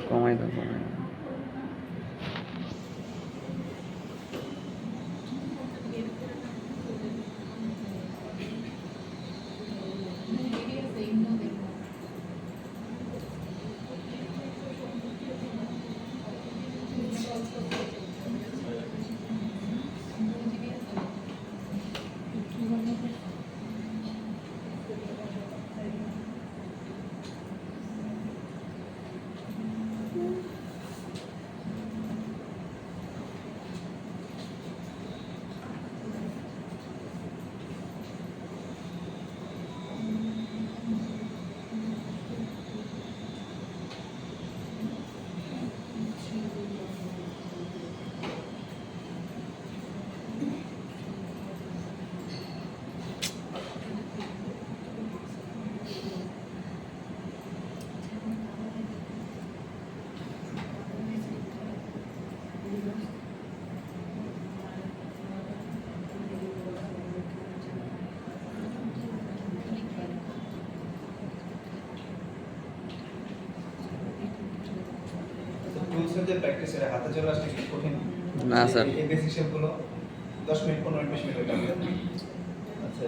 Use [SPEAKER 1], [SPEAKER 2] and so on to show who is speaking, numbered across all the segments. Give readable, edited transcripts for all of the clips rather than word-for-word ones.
[SPEAKER 1] কমাই দাও, কমাই দাও।
[SPEAKER 2] টুলসের যে প্র্যাকটিস এটা হাতে চলে আসলে কি কঠিন
[SPEAKER 1] না স্যার,
[SPEAKER 2] এই বেসিক শেপগুলো 10 মিনিট 15 মিনিট 20 মিনিট লাগবে। আচ্ছা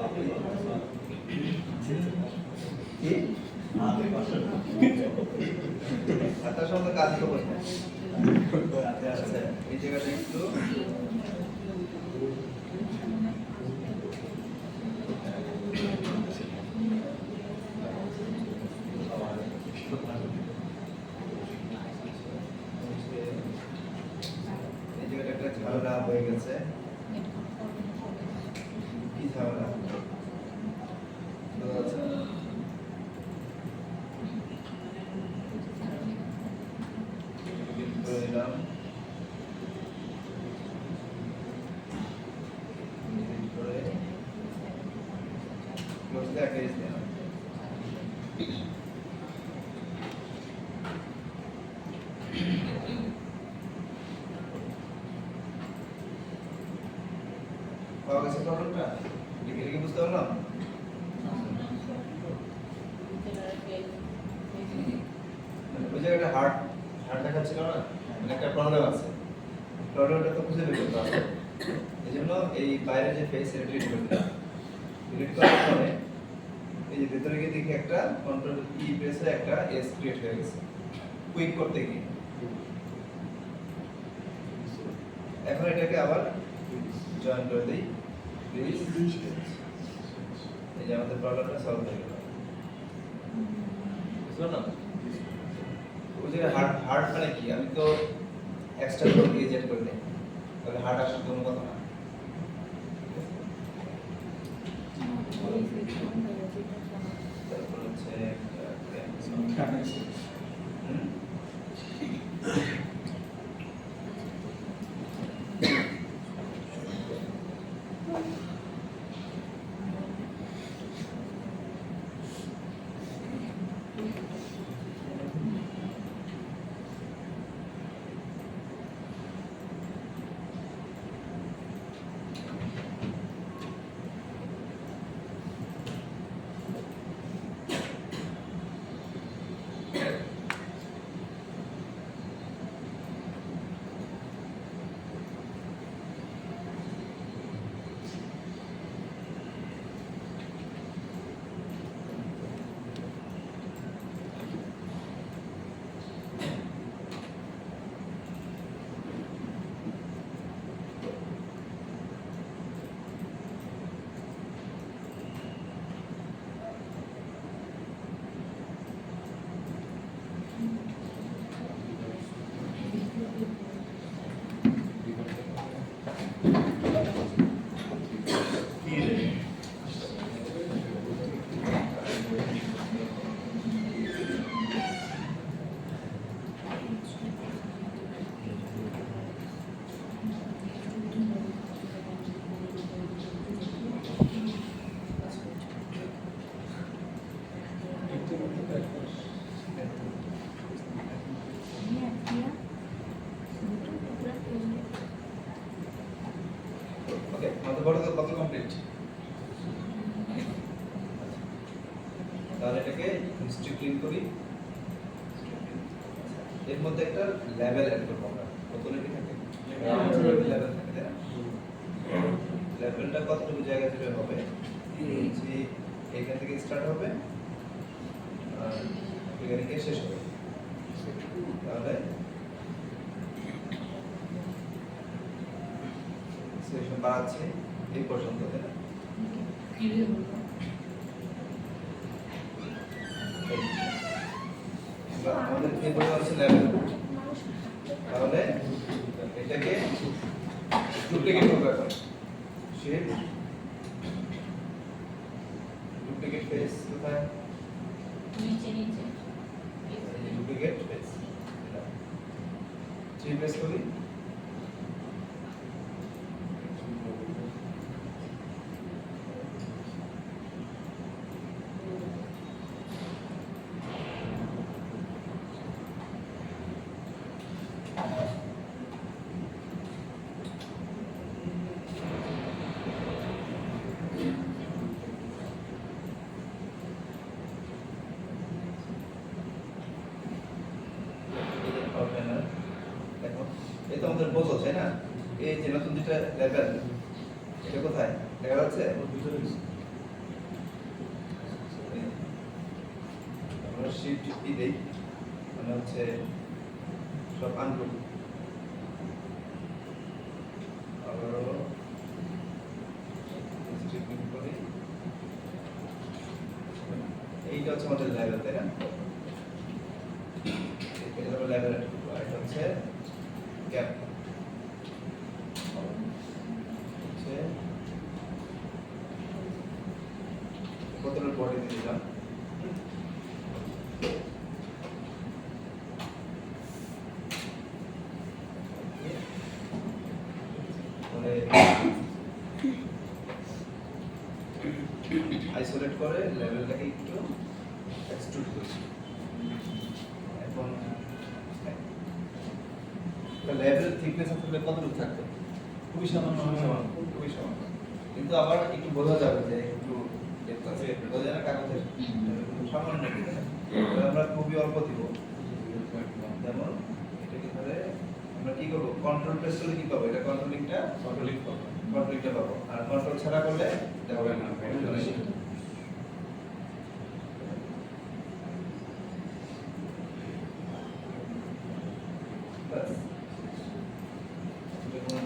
[SPEAKER 2] কি হাতের সাথে কাজ তো করতে আচ্ছা এই জায়গাটা একটু এই জায়গাটা একটা ঝামেলা হয়ে গেছে। কি ঝামেলা? আচ্ছা দিলাম করে ক্লোজ দ্য পেজ দিলাম। পাওয়া গেছে প্রবলেমটা? লিখে লিখে বুঝতে পারলাম? ওই জায়গাটা হার্ড হার্ড দেখাচ্ছিল না, মানে একটা প্রবলেম আছে। প্রবলেমটা তো খুঁজে বের করতে হবে। এই জন্য এই বাইরে যে ফেস এটা ডিলিট করে দিলাম। ডিলিট করার পরে এই যে ভিতরে গিয়ে দেখি একটা কন্ট্রোল ই প্রেসে একটা এস ক্রিয়েট হয়ে গেছে কুইক করতে গিয়ে। এখন এটাকে আবার জয়েন করে দিই। এই যে আমাদের প্রবলেমটা সলভ হয়ে গেল। বুঝলো না? ওই যে হার্ড হার্ড মানে কি? আমি তো এক্সট্রা করে দিয়ে জেট করে দেই, তাহলে হার্ড আসার কোনো কথা না। তারপর হচ্ছে ওকে, আমাদের বড় কত কমপ্লিট? তাহলে এটাকে হিস্ট্রি ক্লিন করি। এর মধ্যে একটা লেভেল অ্যাড করব আমরা বোতলে কি থাকে লেভেল থাকে তাই না লেভেলটা কতটুকু জায়গা জুড়ে হবে যে এখান থেকে স্টার্ট হবে আর এখানে গিয়ে শেষ হবে তাহলে সেকশন বাড়াচ্ছে এই পর্যন্ত তাই না আমাদের এই পর্যন্ত হচ্ছে লেভেল তাহলে এটাকে ডুপ্লিকেট করতে হবে শেপ ডুপ্লিকেট ফেস কোথায়
[SPEAKER 1] নিচে
[SPEAKER 2] ডুপ্লিকেট ফেস থ্রি প্রেস করি দেখো এই তো আমাদের বোঝো তাই না এই যে নতুন যেটা লেভেল এটা কোথায় দেখা যাচ্ছে আমরা শিফট ই দেই মানে হচ্ছে সব আনগ্রুপ আবারও স্ট্রিপিং করি এইটা হচ্ছে আমাদের লেভেল তাই না এটা হলো লেভেল এটা হচ্ছে গ্যাপ হচ্ছে বোতলের বডি দিয়ে দিলাম আইসোলেট করে লেভেলটাকে একটু এক্সট্রুড করছি এখন লেভেল থিকনেস আসলে কতটুকু থাকবে খুবই সামান্য খুবই সামান্য কিন্তু আবার একটু বোঝা যাবে যে একটু ডেপথ আছে বোঝা যায় না কাগজের সামান্য আমরা খুবই অল্প দিব যেমন এটাকে ধরে আমরা কি করব কন্ট্রোল প্রেস করলে কি পাবো এটা কন্ট্রোলিংটা পাবো আর কন্ট্রোল ছাড়া করলে এটা হবে না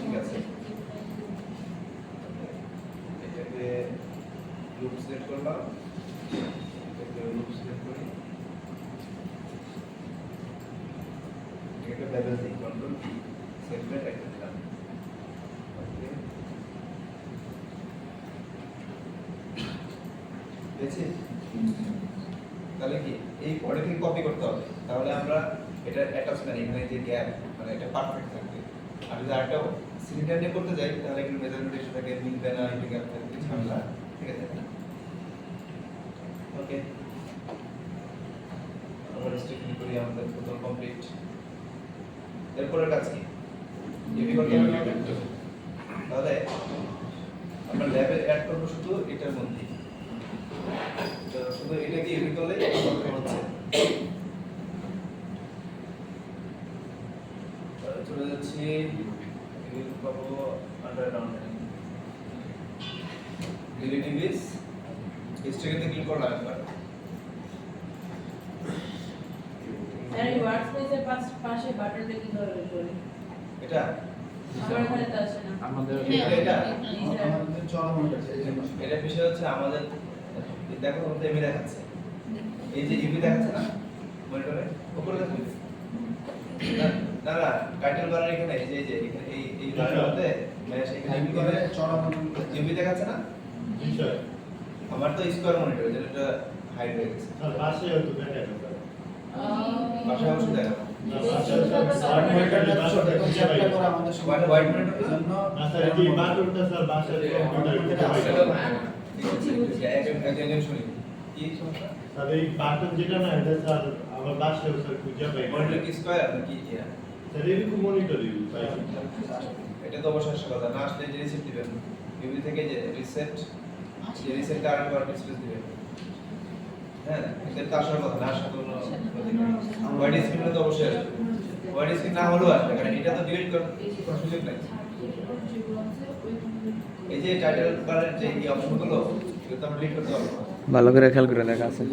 [SPEAKER 2] ঠিক আছে এটাকে লুপ সিলেক্ট করলাম এটাকে লুপ সিলেক্ট করি এটাকে লেভেল দিই কন্ট্রোল কি সেগমেন্ট একটা দিলাম ওকে দেখছি তাহলে কি এই পরে থেকে কপি করতে হবে তাহলে আমরা এটা অ্যাটাচমেন্ট এখানে যে গ্যাপ মানে এটা পারফেক্ট থাকবে আর যদি আরেকটা সিলিন্ডার নিয়ে করতে যাই তাহলে কিন্তু মেজারমেন্ট এসে থাকে মিলবে না এটা গ্যাপ থাকবে ঝামেলা ঠিক আছে ওকে আমরা স্টেপিং করি আমাদের টোটাল কমপ্লিট এরপরে কাজ কি ইউভি করতে হবে তাহলে আমরা লেভেল অ্যাড করব শুধু এটার মধ্যে তো শুধু এটা কি ইউভি করলে হচ্ছে চলে যাচ্ছি ইউভি পাবো আন্ডার ডাউন ডিলিট ইংলিশ হিস্ট্রিতে ক্লিক করলাম একবার
[SPEAKER 1] এই ওয়ার্কস্পেসের পাশে বাটনটা কি ধরে করি
[SPEAKER 2] এটা
[SPEAKER 1] আমার এখানে তো আছে না
[SPEAKER 3] আমাদের
[SPEAKER 2] এটা
[SPEAKER 3] আমাদের চরম আছে এই জন্য
[SPEAKER 2] এটা বিষয় হচ্ছে আমাদের দেখো তোমাদের এমনি দেখাচ্ছে এই যে ইউভি দেখাচ্ছে না মনিটরে উপরে দেখো না না টাইটেল বারের এখানে এই যে এখানে এই বারের মধ্যে ম্যাচ এখানে ইউভি করে
[SPEAKER 3] চরম
[SPEAKER 2] ইউভি দেখাচ্ছে না
[SPEAKER 4] বিষয়
[SPEAKER 2] আমার তো স্কয়ার মনিটর যেটা হাইড হয়ে গেছে
[SPEAKER 4] আর পাশে হয়তো দেখা যাবে
[SPEAKER 2] পাশে অবশ্যই দেখা
[SPEAKER 4] না পাশে স্মার্ট মনিটরে পাশে দেখা
[SPEAKER 3] চেষ্টা
[SPEAKER 4] যাবে
[SPEAKER 3] করে আমাদের
[SPEAKER 2] হোয়াইট হোয়াইট মনিটর
[SPEAKER 3] এই জন্য
[SPEAKER 4] না স্যার এই বাটনটা স্যার বাসার কম্পিউটারে
[SPEAKER 2] একজন শুনি কি সমস্যা
[SPEAKER 4] স্যার এই বাটন যেটা না এটা স্যার আমার বাসায় স্যার খুঁজে পাই
[SPEAKER 2] মনিটর কি স্কয়ার নাকি কি
[SPEAKER 4] স্যার এরকম মনিটর ইউজ পাই
[SPEAKER 2] এটা তো অবশ্যই আসল কথা না আসলে যে রিসেট দিবেন ইউভি থেকে যে রিসেট যে রিসেট কারেন্ট বার ডিসপ্লে দিবেন হ্যাঁ এদের তো আসার কথা না, আসার কোনো ওয়াইড স্ক্রিন তো অবশ্যই আসবে, ওয়াইড স্ক্রিন না হলেও আসবে, কারণ এটা তো ডিলিট করার কোনো সুযোগ নাই। এই যে টাইটেল বারের যে এই অপশনগুলো এগুলো তো আমরা ডিলিট করতে পারবো না।
[SPEAKER 5] ভালো করে খেয়াল করে দেখা আছে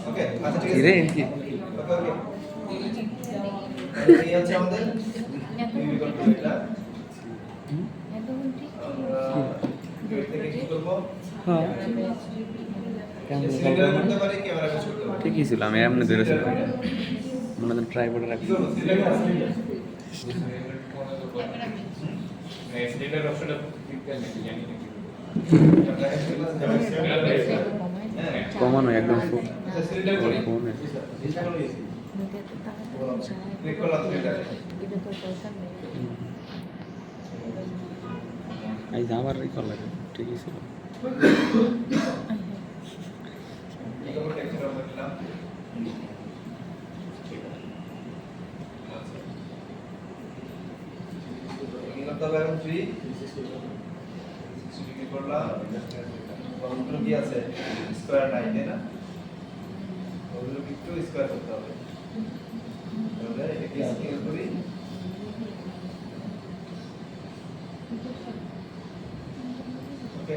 [SPEAKER 2] ওকে আচ্ছা ঠিক
[SPEAKER 5] কি
[SPEAKER 2] আছে
[SPEAKER 5] রে কি
[SPEAKER 2] ওকে ওকে এই হচ্ছে আমাদের দুই বিকল্প এটা আমরা গেট থেকে কি করব,
[SPEAKER 5] হ্যাঁ
[SPEAKER 2] সিলিন্ডার করতে পারি, ক্যামেরা কাজ করতে পারি,
[SPEAKER 5] ঠিকই ছিল আমি এমনি ধরেছিলাম মনে হয় ট্রাইপডে
[SPEAKER 2] কি
[SPEAKER 5] রাখছি
[SPEAKER 2] করব সিলিন্ডার
[SPEAKER 6] সিলিন্ডার অপশনটা ক্লিক করে নাকি জানি না
[SPEAKER 2] হ্যাঁ
[SPEAKER 5] কমানো একদম ফুল
[SPEAKER 2] সিলিন্ডার করি
[SPEAKER 5] ফোনে
[SPEAKER 2] ক্লিক করলাম সিলিন্ডার
[SPEAKER 5] এই আমার ই কল লাগে ঠিকই ছিল
[SPEAKER 2] এই আমরা টেক্সট আমরা দিলাম এগুলো তো এখন ফ্রি সিলিন্ডার করলাম কতগুলো কি আছে স্কয়ার নাই তাই না, ওগুলো একটু স্কয়ার করতে হবে, তাহলে এটাকে স্কেল করি ওকে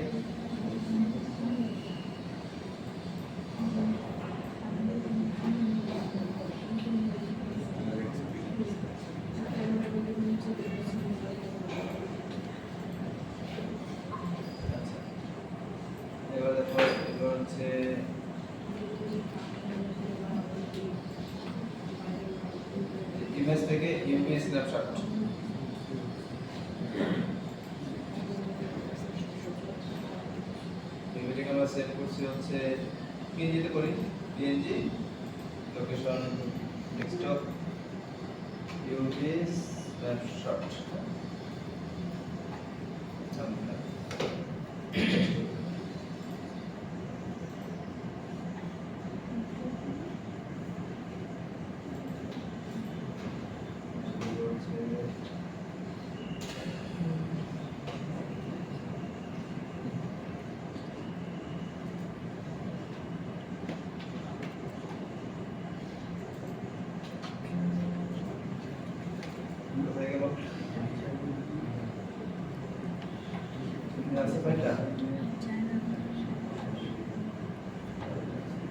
[SPEAKER 2] এবার দেখো এবার হচ্ছে ইমেজ থেকে ইউপি স্ন্যাপশট, ইমেজটাকে আমরা সেভ করছি হচ্ছে পিএনজি তে করি, PNG location desktop UP snapshot কোথায় গেল আছে ফাইলটা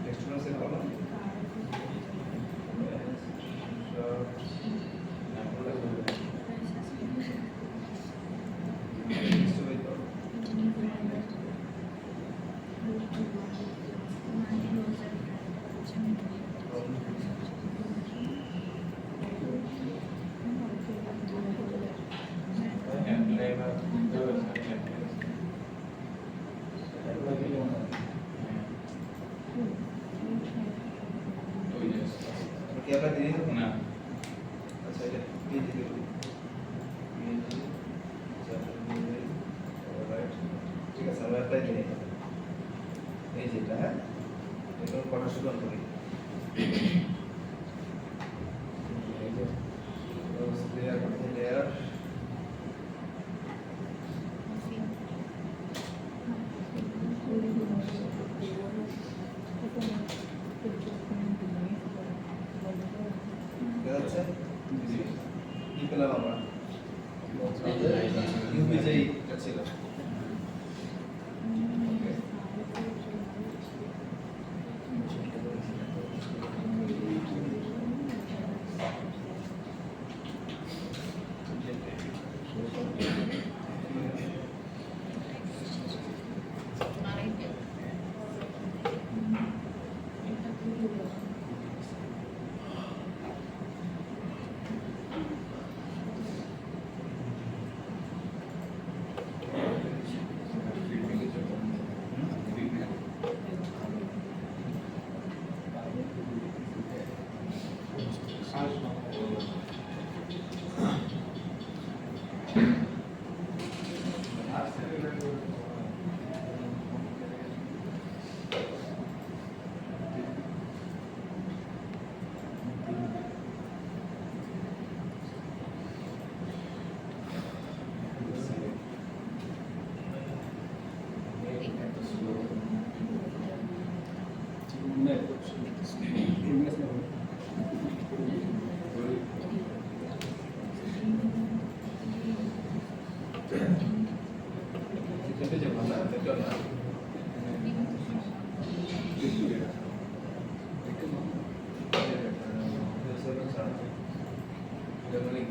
[SPEAKER 2] টেক্সচার সেভ করলাম কি আমরা দিয়ে দেব
[SPEAKER 6] না
[SPEAKER 2] আচ্ছা এটা দিয়ে দেব অলরাইট ঠিক আছে আমরা অ্যাপ্লাই দিয়ে দেব এই যেটা হ্যাঁ এটা কটা শুরু করি এই যে রোজ লেয়ার করতে লেয়ার আছে কি পেলাম আমরা ইউপি যেই ছিল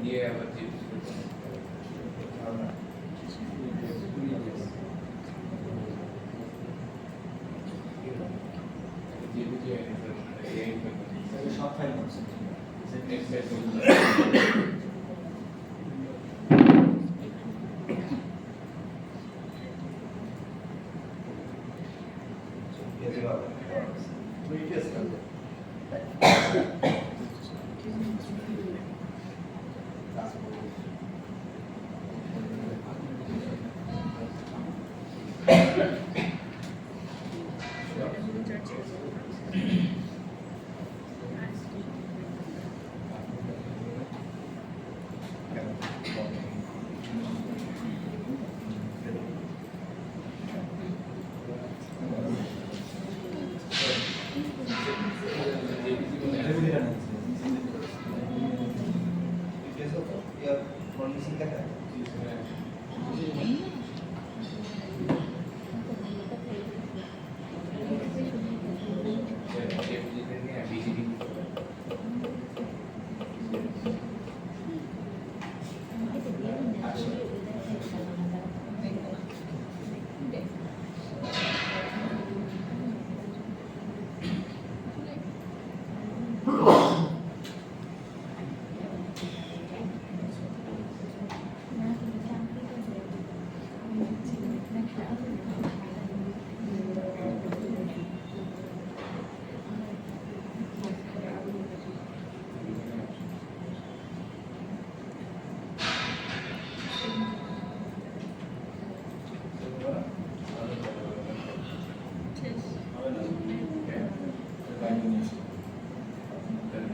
[SPEAKER 6] দিয়ে আবার জিপিজি জিপিজি এই
[SPEAKER 3] সব ফাইল করছে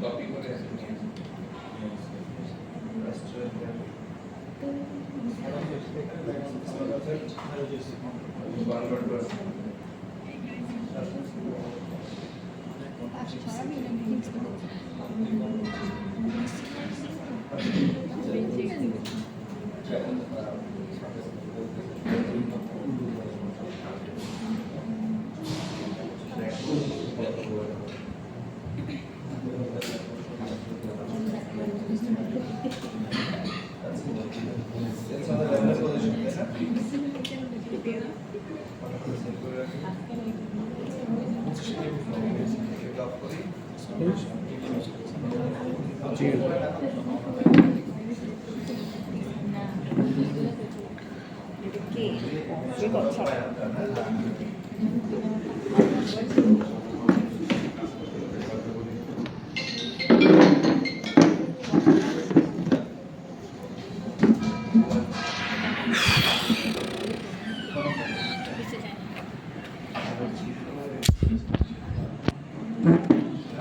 [SPEAKER 6] কপি করে নিয়ে কনভার্ট করে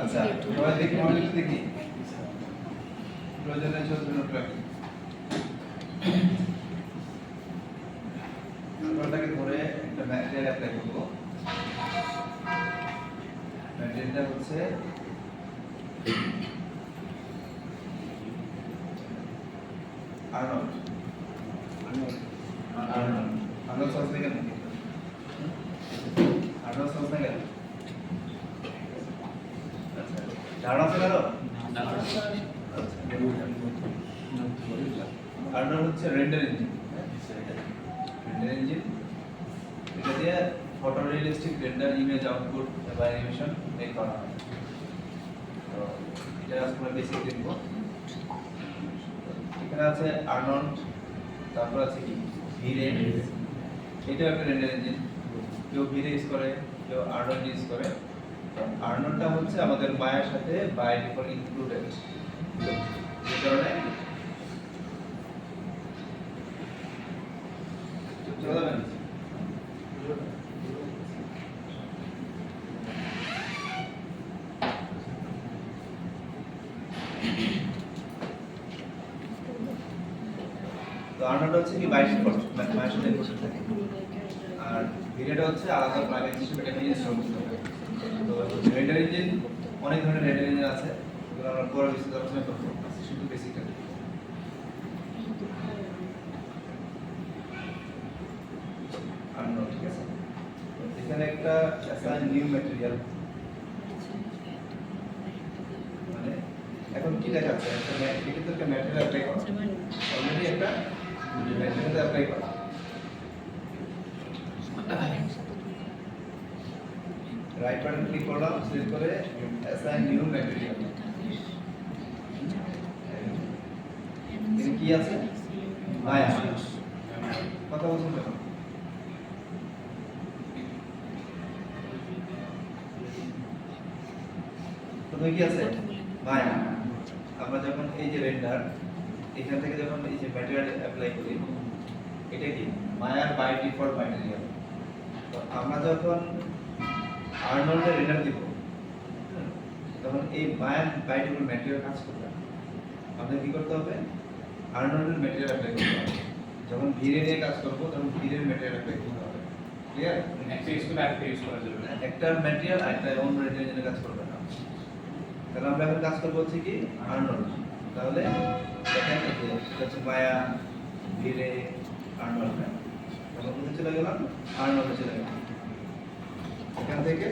[SPEAKER 2] আচ্ছা সবাই দেখি মডেলটা দেখি প্রয়োজনের জন্য রাখি আমরাটাকে ধরে একটা ম্যাটেরিয়াল অ্যাপ্লাই করব ম্যাটেরিয়ালটা হচ্ছে আর্নল্ড আর্নল্ড সসনেগার আর্নল্ড সসনেগার ধারণা আছে কারো আর্নল্ড হচ্ছে রেন্ডার ইঞ্জিন রেন্ডার ইঞ্জিন এটা দিয়ে photo realistic render image output বা অ্যানিমেশন মেক করা হয় তো এটা আমরা বেসিক দেখব এখানে আছে আর্নল্ড তারপর আছে কি ভিরে এটা একটা রেন্ডার ইঞ্জিন কেউ ভিরে ইউজ করে কেউ আর্নল্ড ইউজ করে আর্নল্ডটা হচ্ছে আমাদের মায়ের সাথে বাই ডিফল্ট ইনক্লুডেড এই কারণে চলবেন তো আর্নল্ড হচ্ছে কি বাই ডিফল্ট মায়ের সাথে ইনক্লুডেড থাকে আর ভিডিওটা হচ্ছে আলাদা প্লাগইন হিসেবে এটা নিয়ে ইনস্টল করতে হবে তো রেন্ডার ইঞ্জিন অনেক ধরনের রেন্ডার ইঞ্জিন আছে এগুলো আমরা পরে বিস্তারিত আলোচনা করব শুধু বেসিকটা আর্নল্ড ঠিক আছে এখানে একটা অ্যাসাইন নিউ ম্যাটেরিয়াল মানে এখন কি দেখাচ্ছে একটা এটা তো একটা ম্যাটেরিয়াল অ্যাপ্লাই করা অলরেডি একটা ম্যাটেরিয়াল অ্যাপ্লাই করা রাইট বাটন ক্লিক করলাম সিলেক্ট করে অ্যাসাইন নিউ ম্যাটেরিয়াল এখানে কি আছে মায়া কথা বলছেন কেন প্রথমে কি আছে মায়া আমরা যখন এই যে রেন্ডার এখান থেকে যখন এই যে ম্যাটেরিয়াল অ্যাপ্লাই করি এটা কি মায়ার বাই ডিফল্ট ম্যাটেরিয়াল তো আমরা যখন আর্নল্ডের রেন্ডার দিব তখন এই মায়ার বাই ডিফল্ট ম্যাটেরিয়াল কাজ করবে না আমাদের কি করতে হবে আর্নল্ডের ম্যাটেরিয়াল অ্যাপ্লাই করতে হবে যখন ভিরে নিয়ে কাজ করব তখন ভিরের ম্যাটেরিয়াল অ্যাপ্লাই করতে হবে ক্লিয়ার
[SPEAKER 6] একটা ইউজ করে আরেকটা ইউজ করা যাবে না।
[SPEAKER 2] একটা ম্যাটেরিয়াল আর একটা অন্য ম্যাটেরিয়াল নিয়ে কাজ করবে না তাহলে আমরা এখন কাজ করব হচ্ছে কি আর্নল্ড তাহলে দেখেন এই যে এটা হচ্ছে মায়া ভিরে আর্নল্ড তখন কোথায় চলে গেলাম আর্নল্ডে চলে গেলাম এখান থেকে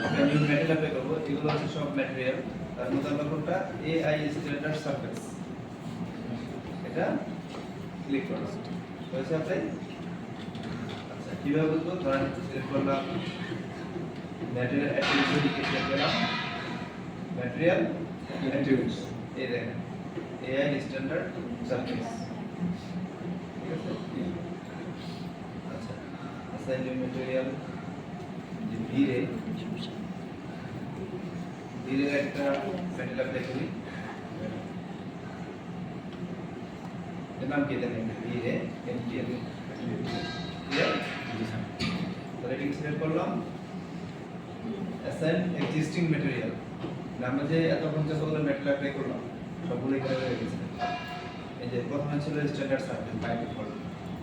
[SPEAKER 2] আমরা নিউ ম্যাটেরিয়াল অ্যাপ্লাই করব এগুলো হচ্ছে সব ম্যাটেরিয়াল তার মধ্যে আমরা কোনটা এআই স্ট্যান্ডার্ড সারফেস এটা ক্লিক করলাম হয়েছে আপনি আচ্ছা কিভাবে বুঝবো ধরেন সিলেক্ট করলাম ম্যাটেরিয়াল অ্যাট্রিবিউট ক্লিক করলাম ম্যাটেরিয়াল অ্যাট্রিবিউটস এই দেখেন এআই স্ট্যান্ডার্ড সারফেস ঠিক আছে আচ্ছা অ্যাসাইন নিউ ম্যাটেরিয়াল যে ভিরে একটা ম্যাটেরিয়াল অ্যাপ্লাই করি এর নাম কি জানেন ভিরে এমটিএল ক্লিয়ার তাহলে এটাকে সিলেক্ট করলাম অ্যাসাইন এক্সিস্টিং ম্যাটেরিয়াল আমরা যে এতক্ষণ যতগুলো ম্যাটেরিয়াল অ্যাপ্লাই করলাম সবগুলো এখানে রয়ে গেছে এই যে প্রথমে ছিল স্ট্যান্ডার্ড সারফেস বাই ডিফল্ট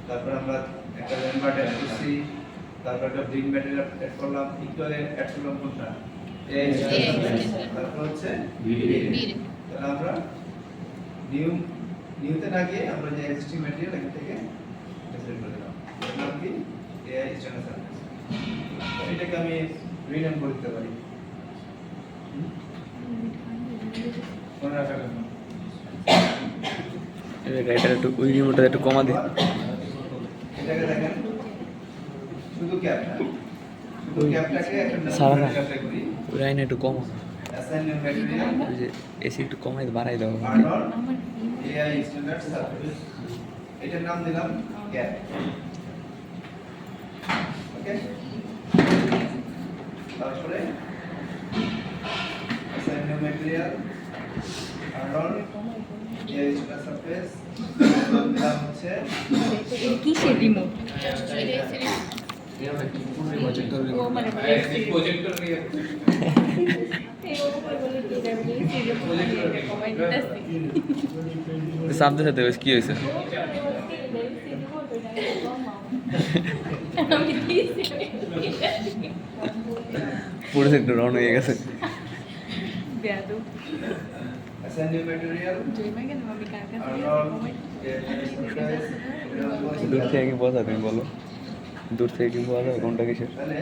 [SPEAKER 2] তারপর আমরা একটা ল্যাম্বার্ট অ্যাড করছি তারপর একটা ব্রিক ম্যাটেরিয়াল অ্যাড করলাম একটু অ্যাড করলাম কোনটা এই তারপর হচ্ছে ভিরে তাহলে আমরা নিউতে না গিয়ে আমরা যে এক্সিস্টিং ম্যাটেরিয়াল এখান থেকে সিলেক্ট করে দিলাম এর নাম কি এআই স্ট্যান্ডার্ড সারফেস এটাকে আমি রিনেম করে দিতে পারি মনে রাখার জন্য
[SPEAKER 5] রাইটার একটু ওই রিমোটটা একটু কমা দে
[SPEAKER 2] এটাকে দেখেন শুধু ক্যাপটা শুধু ক্যাপটাকে একটা
[SPEAKER 5] সারা না।
[SPEAKER 2] নাম অ্যাপ্লাই করি
[SPEAKER 5] ওই লাইনে একটু কমা
[SPEAKER 2] অ্যাসাইন নিউ ম্যাটেরিয়াল
[SPEAKER 5] ওই যে এসি একটু কমাই বাড়াই দাও
[SPEAKER 2] আর্নল্ড এআই স্ট্যান্ডার্ড সারফেস এটার নাম দিলাম ক্যাপ ওকে তারপরে assign new material Arnold AI standard surface দিলাম হচ্ছে
[SPEAKER 7] কিসের রিমোট ও মানে
[SPEAKER 6] প্রজেক্টর নিয়ে
[SPEAKER 5] সামনে সাথে কি হয়েছে পুরো একটু রন হয়ে গেছে
[SPEAKER 2] assign new material Arnold AI standard
[SPEAKER 5] দূর থেকে কি বোঝা তুমি বলো দূর থেকে কি বোঝা যাবে কোনটা কিসের
[SPEAKER 2] তাহলে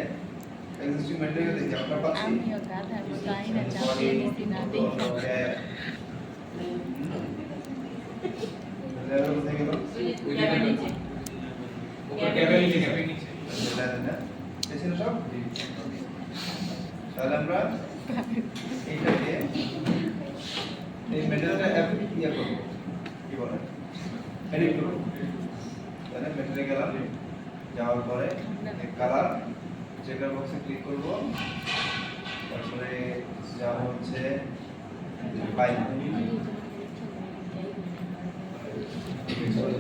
[SPEAKER 2] এক্সিস্টিং ম্যাটেরিয়াল দেখি আমরা পাচ্ছি
[SPEAKER 7] আমিও গাধার মতো আইনা চাপিয়ে দিছি না দেখি
[SPEAKER 2] লেভেল কোথায় গেল
[SPEAKER 1] ক্যাবের নিচে
[SPEAKER 6] উপর ক্যাবেল নিচে ক্যাবেল নিচে
[SPEAKER 2] এসে সব তাহলে আমরা এইটাকে এই ম্যাটেরিয়ালটা ইয়ে করব কি বলে এডিট করব তাহলে ম্যাটেরিয়ালে গেলাম যাওয়ার পরে কালার চেকার বক্সে ক্লিক করব তারপরে যাব হচ্ছে ফাইল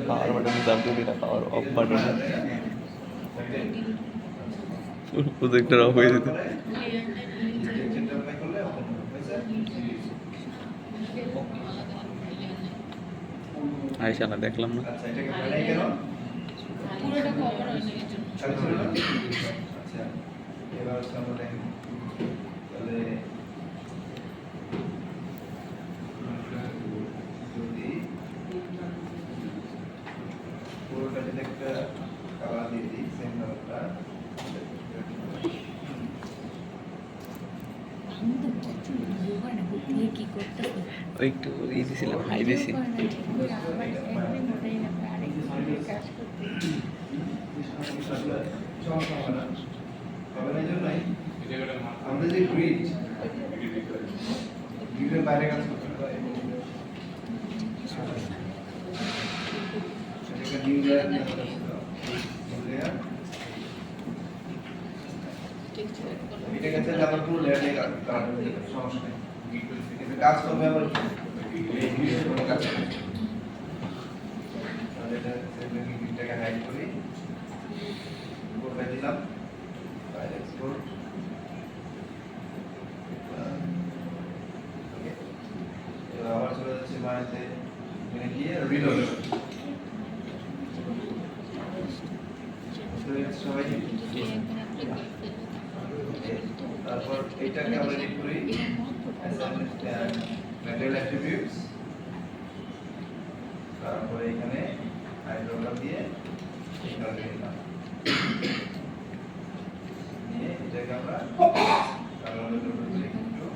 [SPEAKER 5] পাওয়ার বাটন চাপ দিয়ে দিলা power of button projector of হয়ে যেত আয়শালা দেখলাম না
[SPEAKER 2] আচ্ছা এটাকে বানাই কেন
[SPEAKER 7] পুরোটা কভার হয়নি এর জন্য।
[SPEAKER 2] খালি ছিল না আচ্ছা এবার হচ্ছে আমরা দেখি তাহলে যদি পুরোটা যদি একটা কালার দিয়ে দিই সেম কালারটা
[SPEAKER 7] আমি তো প্রচুর ভিডিও করে না ঘুরতে কি করতেছে
[SPEAKER 5] ওই একটু ই দিছিলাম হাই দিছি
[SPEAKER 7] করে না ঠিক করে আমার একদিন মোটাই না আরেকদিন কাজ করতে
[SPEAKER 2] সমস্যা হবে না। হবে না এই জন্যই
[SPEAKER 6] এই জায়গাটার মান
[SPEAKER 2] আমাদের যে গ্রিড, গ্রিডের বাইরে কাজ করতে হয়। সেটাকে নিউ লেয়ার নিয়ে আসতে হবে। নিউ লেয়ার এটা কাছে আবার পুরো লেয়ার নিয়ে কাজ করতে হবে, সমস্যা নেই। কিন্তু কাজ করবে আবার এই গ্রিডের কোনো কাজ করবে না। তাহলে এটা গ্রিডটাকে হাইড করি, কোথায় দিলাম ফাইল এক্সপোর্ট। ওকে, এবার আবার চলে যাচ্ছে মাইতে, এখানে গিয়ে রিলোড। সবাই তারপর এইটাকে আমরা এডিট করি ম্যাটেরিয়াল অ্যাট্রিবিউটস, তারপর এখানে হাইড্রোগ্রাফ দিয়ে এখানে দিলাম, নিয়ে এটাকে আমরা কালারের উপর করে একটু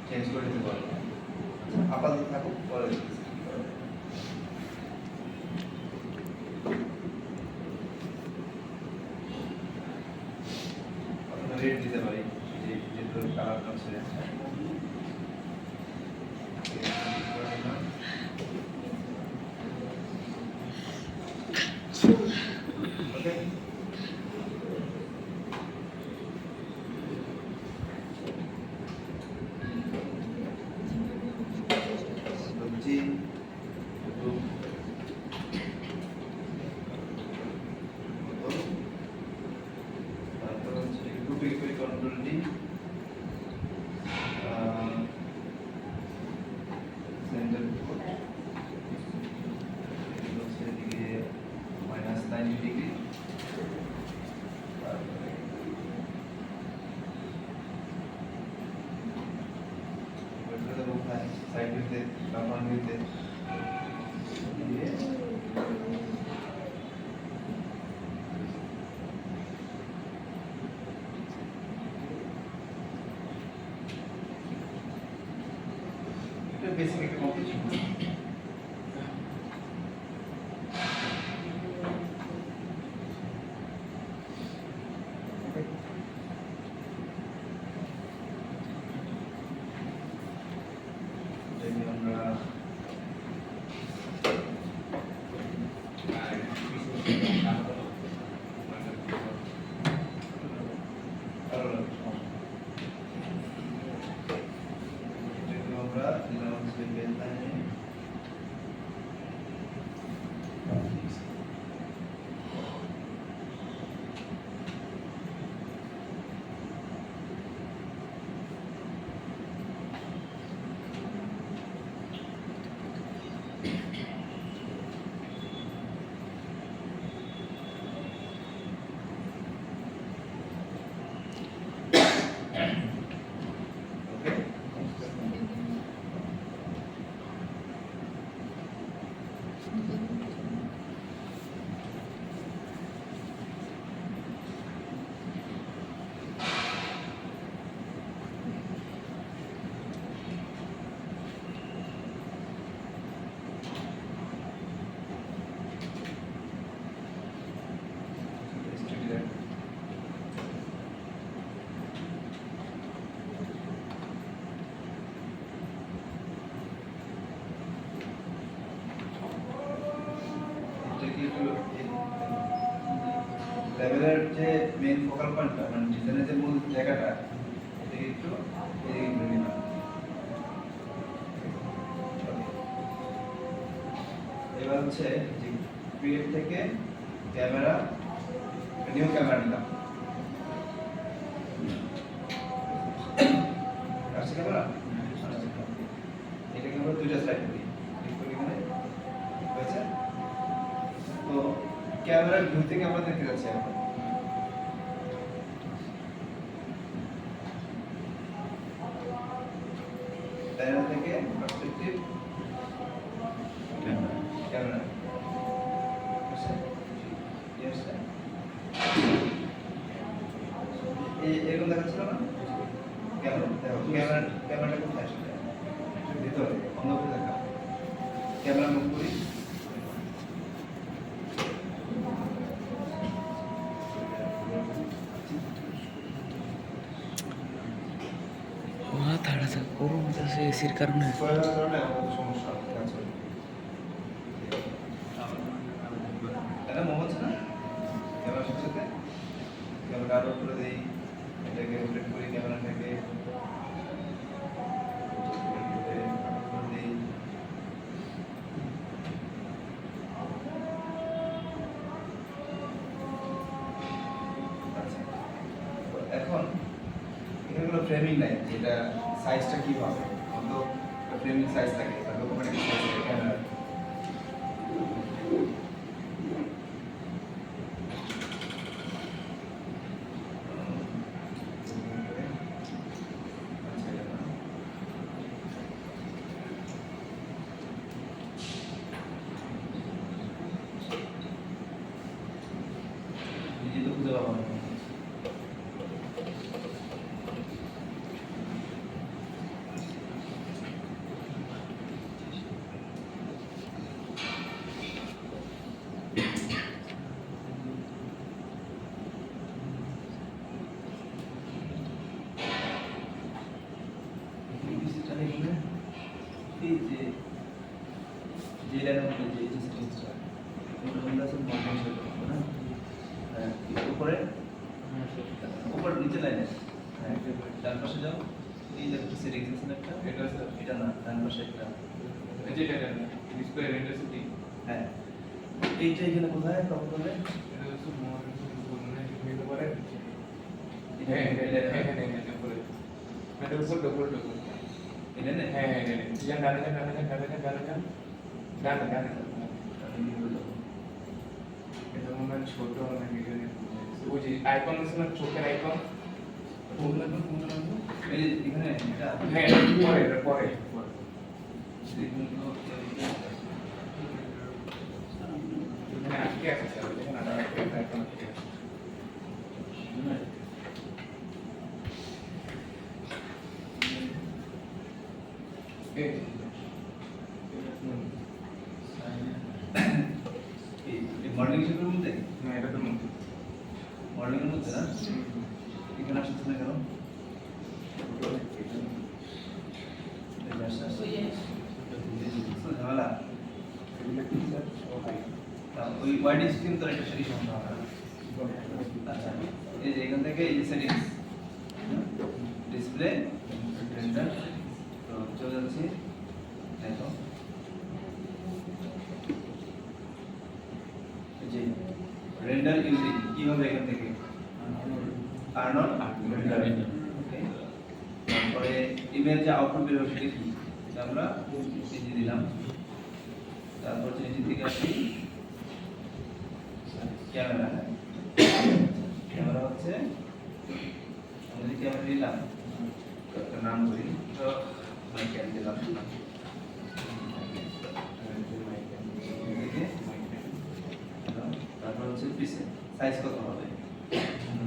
[SPEAKER 2] চেঞ্জ করে দিতে পারবো। আপাতত থাকুক, পরে দেখতেছি কি করা যায়। রেড দিতে পারি, যে যেহেতু কালার ট্রান্সপারেন্ট। ওকে, সবজি তারপর হচ্ছে গ্রুপ ইকুইট কন্ট্রোল ডি, সেন্টার হচ্ছে এদিকে -90 ডিগ্রি। তারপরে সাইড ভিউতে বা ফ্রন্ট ভিউতে দিয়ে এটা বেসিক একটা কম্পিটিশন। যদি আমরা আমরা দিলাম হচ্ছে বেলটাইনে ওকে। লেভেলের যে মেইন ফোকাল পয়েন্টটা মানে ডিজাইনের যে মূল জায়গাটা এটাকে একটু এদিকে ঘুরে নিলাম। এবার হচ্ছে যে ক্রিয়েট থেকে ক্যামেরা নিউ ক্যামেরা নিলাম, আসছে ক্যামেরা, এটাকে আমরা দুইটা স্লাইড করি, ক্লিক করি এখানে হয়েছে। তো ক্যামেরার ভিউ থেকে আমরা দেখতে যাচ্ছি এখন ক্যামেরা থেকে পার্সপেক্টিভ ক্যামেরা এই এরকম দেখাচ্ছিল না ক্যামেরাটা কোথায় আসলে ভিতরে অন্য করে দেখা ক্যামেরা মুভ করি
[SPEAKER 5] মাথাটা গরম আছে এসির কারণে।
[SPEAKER 2] কয়লার কারণে আমাদের সমস্যা ক্যান্সার এটা মনে হচ্ছে না ক্যামেরার সাথে ক্যামেরা আরো করে দিই এটাকে রোটেট করি ক্যামেরাটাকে এখন এখানে কোনো ফ্রেমিং নাই যেটা সাইজটা কি হবে অত ফ্রেমিং সাইজ থাকে তার ডকুমেন্ট সাইজ থাকে ক্যামেরা নিজে তো খুঁজে পাবো না উপর নিচে লাইনে ডান পাশে যাও এই যে একটা সেটিংস আছে না একটা
[SPEAKER 6] এটা স্যার
[SPEAKER 2] এটা না ডান পাশে একটা
[SPEAKER 6] এই যে এটা ডিসপ্লে রেন্ডার সেটিং
[SPEAKER 2] হ্যাঁ এইটা এখানে কোথায় প্রবলেম হবে
[SPEAKER 6] এটা হচ্ছে মনে হতে পারে
[SPEAKER 2] হ্যাঁ
[SPEAKER 6] হ্যাঁ হ্যাঁ হ্যাঁ হ্যাঁ উপরে এটা উপরে
[SPEAKER 2] এটা না
[SPEAKER 6] হ্যাঁ হ্যাঁ হ্যাঁ যান ডানে এটা মনে হয় ছোট অনেক ওই যে আইকন আছে না চোখের আইকন
[SPEAKER 2] এই যে এখানে এটা
[SPEAKER 6] হ্যাঁ এটা পরে এখানে আটকে আছে স্যার এখানে আইকন আটকে আছে
[SPEAKER 2] মর্নিং শিফটের মধ্যে
[SPEAKER 6] না এটা তো মনে
[SPEAKER 2] মর্নিং এর মধ্যে না এখানে আসছে না কেন ঝামেলা ওই ওয়াইড স্ক্রিন তো একটা সেটি সমস্যা হবে আচ্ছা এই যে এখান থেকে এই যে সেটিংস ডিসপ্লে রেন্ডার তো চলে যাচ্ছি দেখো এই যে রেন্ডার ইউজিং কি হবে এখান থেকে আর্নল্ড রেন্ডার ওকে তারপরে ইমেজ যে আউটপুট বের হবে সেটা কি এটা আমরা এই দিলাম তারপর নিচে থেকে আসি ক্যামেরা ক্যামেরা হচ্ছে আমরা ক্যামেরা নিলাম একটা নাম করি তো মাইক ক্যাম দিলাম তারপর হচ্ছে পিছে সাইজ কত হবে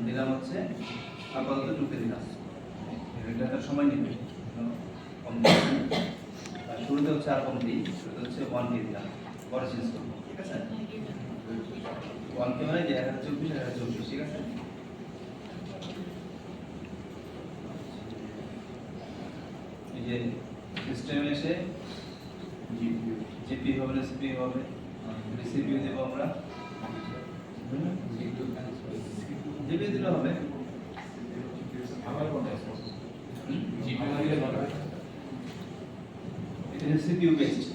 [SPEAKER 2] দিলাম হচ্ছে আপাতত ঢুকে দিলাম এটা একটা সময় নেবে কম আর শুরুতে হচ্ছে আর কম দিই শুরুতে হচ্ছে 1 দিয়ে দিলাম পরে চেঞ্জ করবো ঠিক আছে 1 কে মানে যে 1024 ঠিক আছে এই যে সিস্টেমে এসে জিপি হবে না সিপি হবে সিপিইউ দেব আমরা জিপি দিলে হবে
[SPEAKER 6] আমার কোনটা জিপি দিলে ভালো হয়
[SPEAKER 2] এটা সিপিইউ বেসড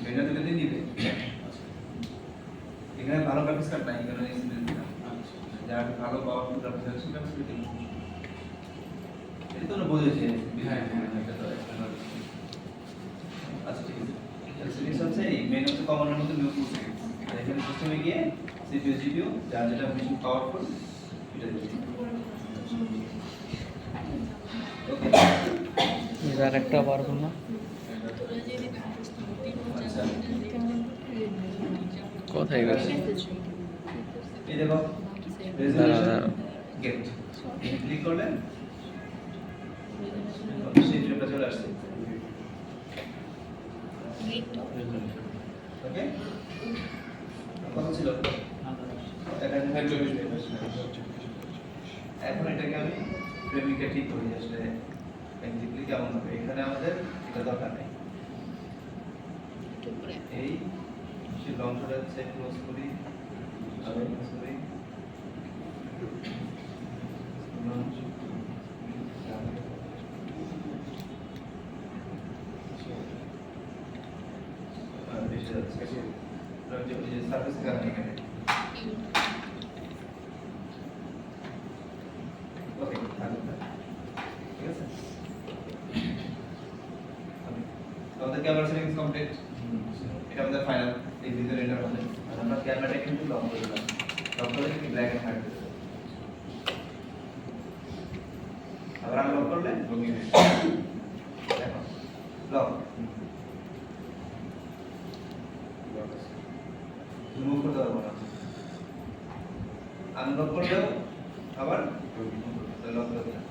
[SPEAKER 2] এটা দিলে দিয়ে দিবে এখানে ভালো গ্রাফিক্স কার্ড নাই এখানে সিপিইউ দিলাম যার ভালো পাওয়ারফুল গ্রাফিক্স আছে সেটা সিপিইউ দিলাম এটা তো বুঝেছি
[SPEAKER 6] হ্যাঁ হ্যাঁ
[SPEAKER 2] এটা তো আচ্ছা ঠিক আছে সেটিংস হচ্ছে এই মেন হচ্ছে কমান্ডের মধ্যে নিউ টুল সেটিংস এখানে সিস্টেমে গিয়ে সিপিইউ জিপিইউ যার যেটা বেশি পাওয়ারফুল এটা দিবেন ওকে
[SPEAKER 5] এর একটা পারবো না
[SPEAKER 2] আচ্ছা
[SPEAKER 5] কোথায় গেছে
[SPEAKER 2] এই দেখো রেজুলেশন গেট ক্লিক করলেন সেই ফ্রেমটা চলে আসছে ওকে কত ছিল এখন এটাকে আমি ফ্রেমিংটা ঠিক করি আসলে এক্স্যাক্টলি কেমন হবে এখানে আমাদের এটা দরকার নেই এই সে লংটা হচ্ছে ক্লোজ করি আবার ক্লোজ করি বেশি যাচ্ছে যে সার্ভিস কারণ এখানে ওকে ঠিক আছে আমাদের ক্যামেরা সেটিংস কমপ্লিট এটা আমাদের ফাইনাল এই ভিডিও এন্টার হবে আর আমরা ক্যামেরাটা কিন্তু লক করে দিলাম লক করে কিন্তু ব্ল্যাক এন্ড হোয়াইট দিলাম আবার আমি লক করলে রঙিন দেখো লক রিমুভ করতে পারবো না আনলক করলেও আবার লক করে দিলাম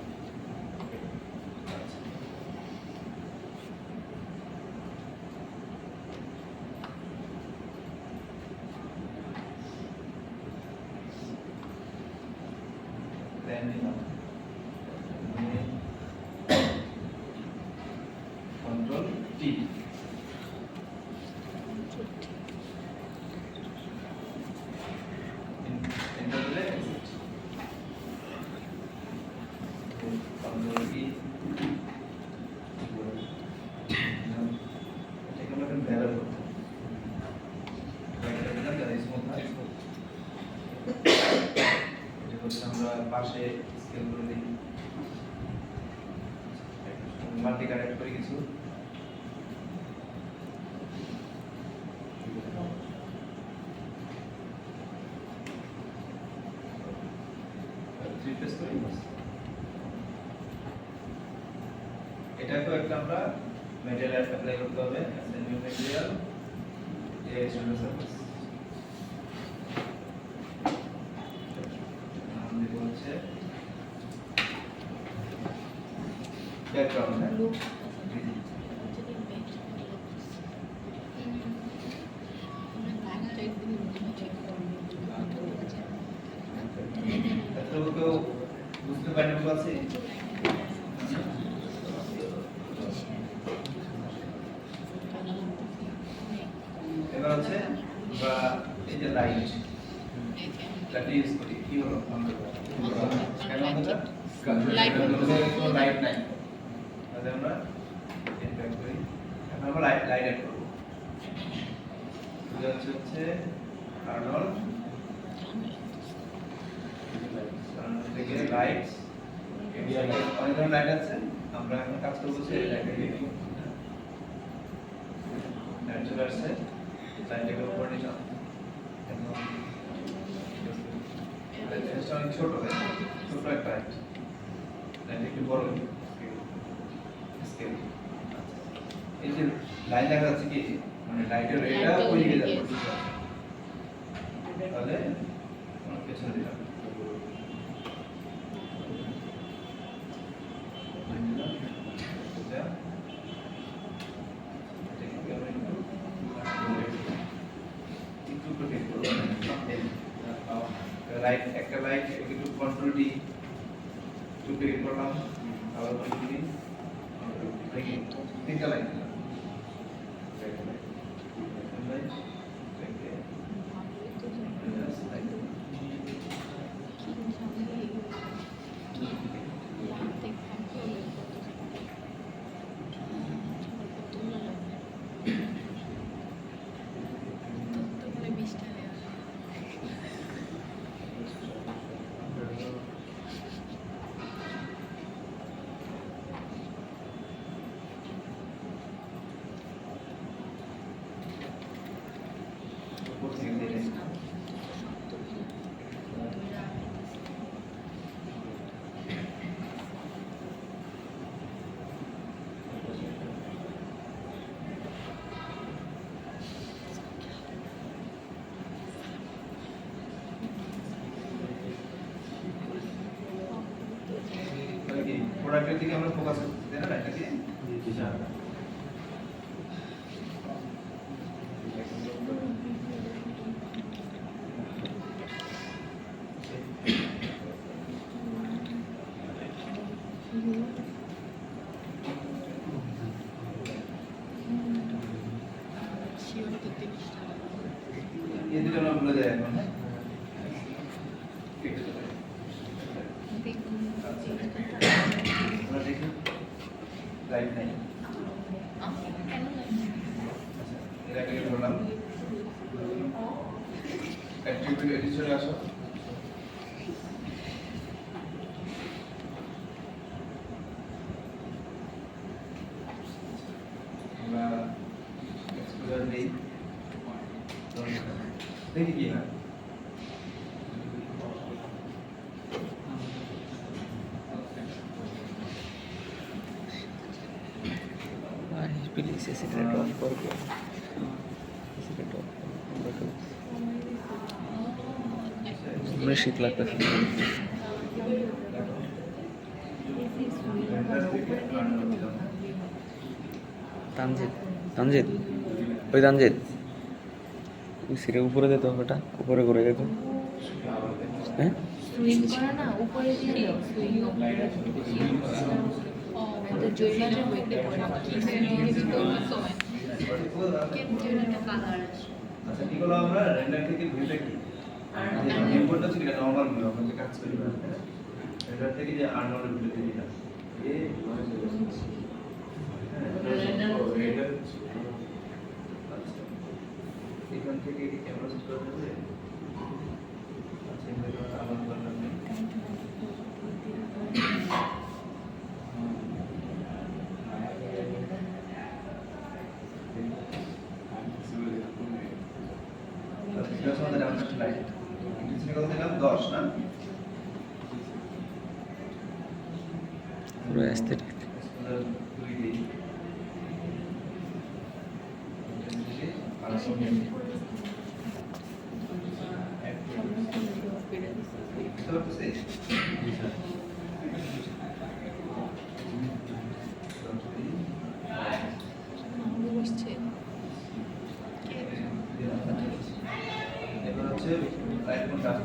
[SPEAKER 2] control T enter দিলে exit control T এটাকে আমরা এখন ব্যবহার করব এটা দিলাম যাতে স্মুথ হয় এটা হচ্ছে আমরা পাশে স্কেল করে দিই মাল্টি কানেক্ট করে কিছু প্রেস করি এটাকেও একটা আমরা ম্যাটেরিয়াল অ্যাপ্লাই করতে হবে নিউ ম্যাটেরিয়াল এই স্ট্যান্ডার্ড সার্ভিস নাম দেব হচ্ছে ব্যাকগ্রাউন্ড এতটুকু বুঝতে পারেন আছে এবার হচ্ছে বা এই যে লাইট এটা ইউজ করি কি হলো আমরা কেন আমরা লাইট নাই তাহলে আমরা ইনভার্ট করি এখন আমরা লাইট অ্যাড করব এটা হচ্ছে আর্নল্ড থেকে লাইটস অনেক ধরনের লাইট আছে আমরা এখন কাজ করবো যে লাইট চলে আসছে লাইটটাকে উপরে নিয়ে যাও অনেক ছোট ছোট একটা লাইট লাইট একটু বড় স্কেল এই যে লাইন দেখা যাচ্ছে কি মানে লাইটের এটা ওই দিকে যাবে তাহলে আমরা পেছনে দিলাম লাইট একটা লাইট একটু কন্ট্রোল ডি টু ক্লিক করলাম আবার কন্ট্রোল ডি তিনটা লাইট দিলাম প্রোডাক্টের দিকে আমরা ফোকাস করতে তাই না এটা দিয়ে এই দুটো নাম বলে যায় এখন হ্যাঁ আমরা দেখি লাইট নাই এটাকে ধরলাম অ্যাট্রিবিউট এডিটরে আসো আমরা এক্সপোজার দেই দেখি কি হয়
[SPEAKER 5] प्लीज सिगरेट ऑफ कर दो सिगरेट ऑफ मैं शीत लगता है তানজিদ তানজিদ ওই তানজিদ ওই সিটের উপরে দিতে হবে ওটা উপরে করে দিত হ্যাঁ
[SPEAKER 7] সুইং করা না উপরে দিয়ে দাও সুইং তো জয়লাটের ওয়েটে পড়ে
[SPEAKER 2] আচ্ছা কি করলাম আমরা রেন্ডার থেকে ভিউটা কি ইম্পোর্টটা ছিল নরমাল ভিউ আমরা যে কাজ করি রেন্ডার থেকে যে আননোন ভিউ দিয়ে দিলাম আচ্ছা এখান থেকে কি ক্যামেরা সেট করা যাবে আচ্ছা এটা আলাদা করলাম এটা আমাদের ডাউনলোড লাইট ইন্টেন্সিটি কত দিলাম 10 না
[SPEAKER 5] পুরো অ্যাস্থেটিক
[SPEAKER 2] দুই দিই ইন্টেন্সিটি আর
[SPEAKER 7] বসছে
[SPEAKER 2] এবার হচ্ছে লাইট কোন কাজ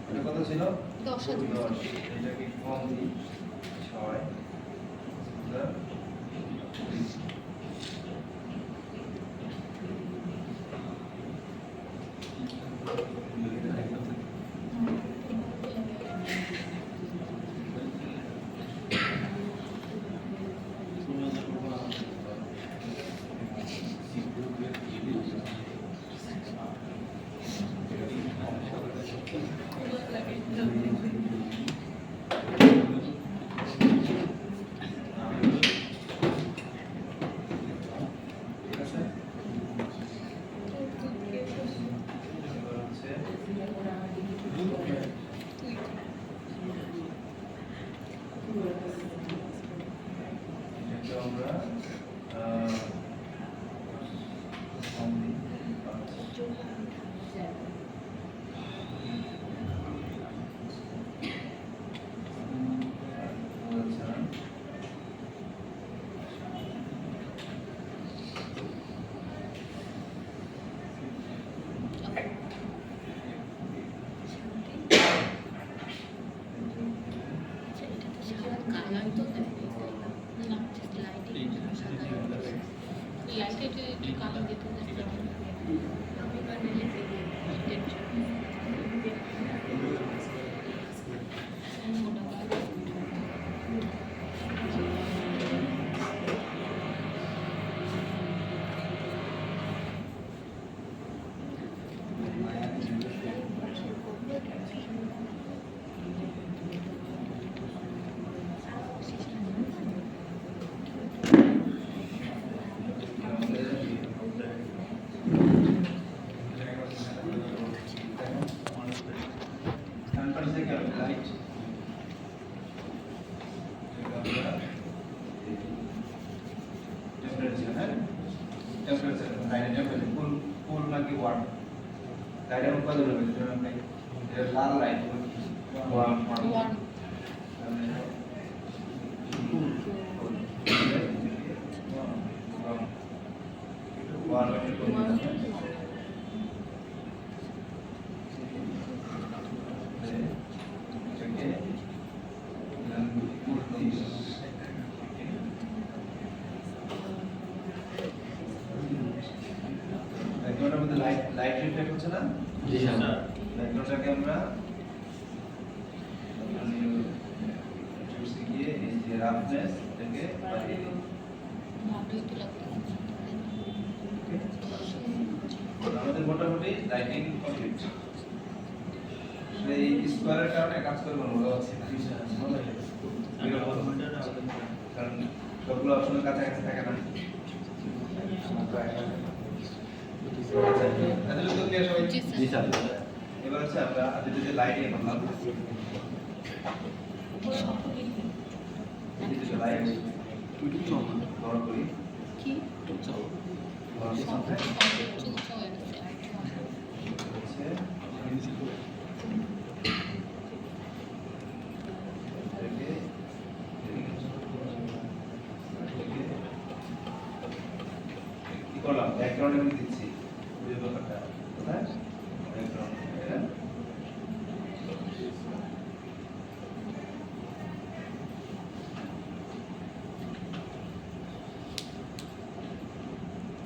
[SPEAKER 2] এটা কত ছিল
[SPEAKER 7] 10
[SPEAKER 2] এটাকে কম দিই 6 হচ্ছে কি লাইট টেম্পারেচার হ্যাঁ টেম্পারেচার লাইটের টেম্পারেচার কুল নাকি ওয়ার্ম লাইট এমন কত হবে ধরুন ভাই লাল light warm
[SPEAKER 7] One.
[SPEAKER 2] Light reflect হচ্ছে না
[SPEAKER 4] জি স্যার
[SPEAKER 2] লাইটটাকে আমরা চুষে গিয়ে এই যে রাফনেস এটাকে বাড়িয়ে দিই আমাদের মোটামুটি লাইটিং কমপ্লিট এই স্কোয়ারের কারণে কাজ করে মনে হচ্ছে না কারণ সবগুলো অপশনের কাছাকাছি থাকে না এবার হচ্ছে আমরা যে লাইট নিয়ে করলাম লাইট বড় করি কি করলাম ব্যাকগ্রাউন্ডে আমি দিচ্ছি বুঝে ব্যাপারটা কোথায় ব্যাকগ্রাউন্ড এটা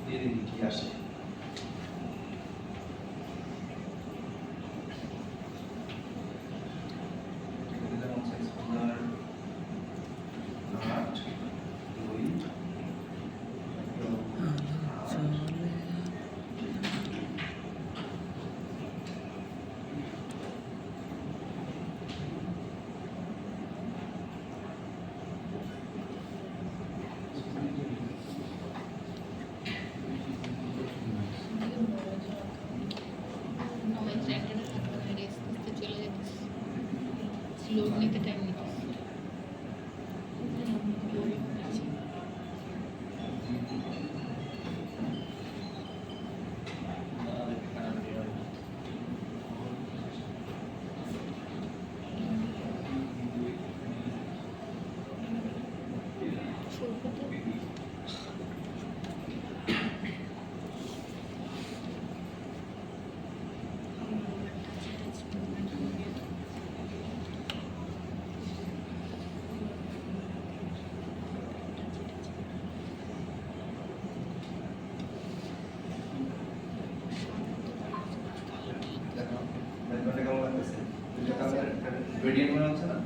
[SPEAKER 2] দিয়ে দিই কি আসে
[SPEAKER 7] लोड नहीं टाइम नहीं
[SPEAKER 2] ব্যাকগ্রাউন্ডে কেমন লাগতেছে দুটো কালার গ্রেডিয়েন্ট মনে হচ্ছে না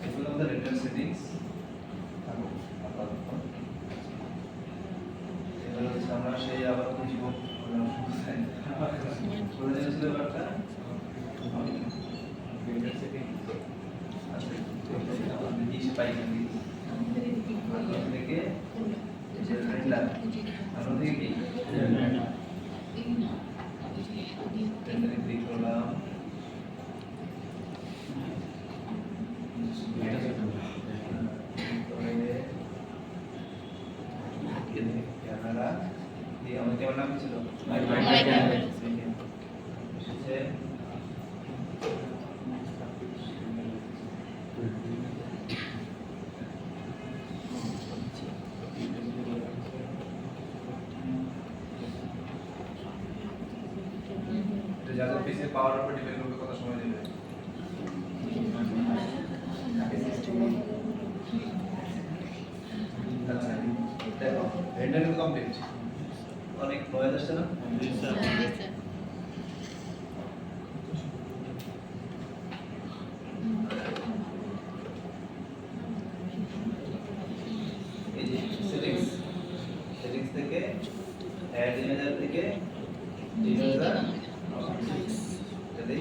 [SPEAKER 2] এগুলো আমাদের রেন্টাল সেটিংস এবার হচ্ছে আমরা সেই আবার খুঁজব বলে দিয়েছিল ব্যাপারটা রেন্টাল সেটিং আছে আমাদের ইসে পাই কিন্তু থেকে যে রেন্টাল আমরা থেকে কি রেন্টাল ক্লিক করলাম ক্যামেরা দিয়ে আমাদের ক্যামেরা নাম ছিল এসেছে যাদের পিসি পাওয়ার উপর ডিপেন্ড করবে কত সময় নেবে আচ্ছা দেখো রেন্ডারিং কমপ্লিট অনেক নয়েজ আসছে না
[SPEAKER 4] জি স্যার
[SPEAKER 2] এই যে সেটিংস থেকে অ্যাড ইমেজার থেকে ইমেজার যদি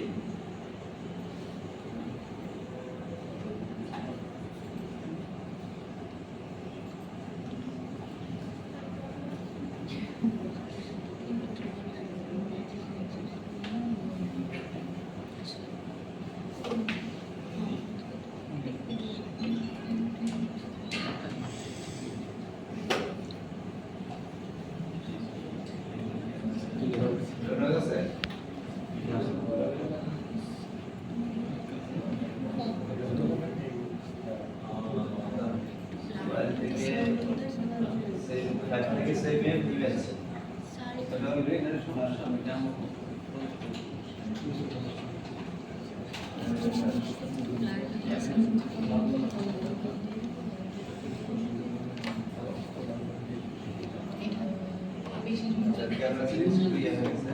[SPEAKER 2] same image camera series clear হয়ে গেছে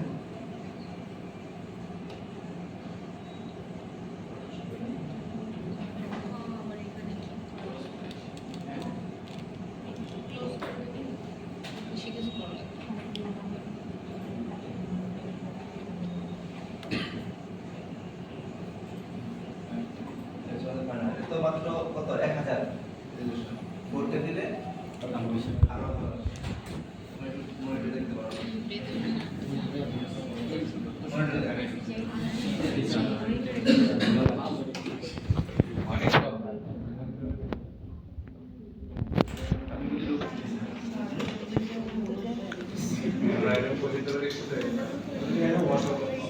[SPEAKER 2] তো মাত্র কত 1000 করতে দিলে আরো মনিটর দেখতে পারো মনিটর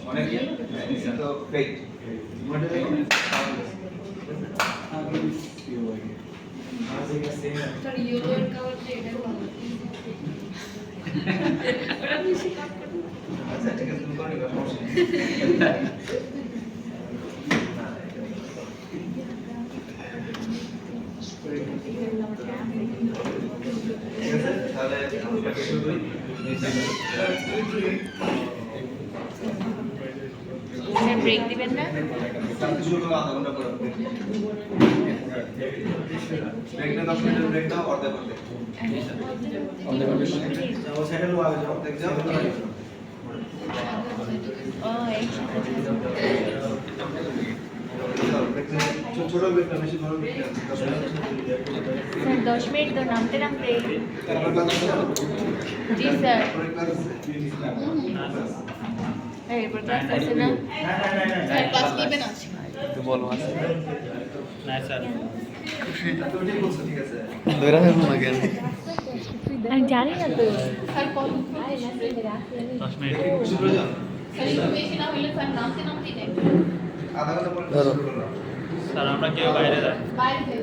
[SPEAKER 2] অনেক তো fake
[SPEAKER 7] Sorry, you don't cover the other one. ওটা বেশি কাট করো।
[SPEAKER 2] আচ্ছা ঠিক আছে তুমি করো সমস্যা নেই ঠিক আছে তাহলে আমরা শুরু করি
[SPEAKER 7] স্যার ব্রেক দিবেন না?
[SPEAKER 2] তাহলে শুরু করো আধা ঘন্টা পরে ব্রেক না 10 মিনিটের ব্রেক দাও অর্ধেক অর্ধেক
[SPEAKER 3] ও সেটা লো আগে যাও
[SPEAKER 2] অর্ধেক যাও
[SPEAKER 7] ও এই
[SPEAKER 2] ছোট ব্রেক না বেশি বড় ব্রেক না
[SPEAKER 7] স্যার 10 মিনিট তো নামতে নামতে জি স্যার এরপর ক্লাস আছে না স্যার ক্লাস নেবেন আছে
[SPEAKER 5] একটু বলো আছে
[SPEAKER 4] না স্যার
[SPEAKER 2] তো ঠিক বলছো ঠিক আছে
[SPEAKER 5] দৌড়া যাবো না কেন
[SPEAKER 7] আমি জানি না তো স্যার কত
[SPEAKER 4] 10 মিনিট
[SPEAKER 2] শুরু করে যাও
[SPEAKER 7] স্যার বেশি না হলে স্যার নামতে নামতেই দেয়
[SPEAKER 2] আধা ঘন্টা পরে
[SPEAKER 5] ধরো।
[SPEAKER 2] শুরু করলাম
[SPEAKER 4] স্যার আমরা কেউ বাইরে যাই
[SPEAKER 7] বাইরে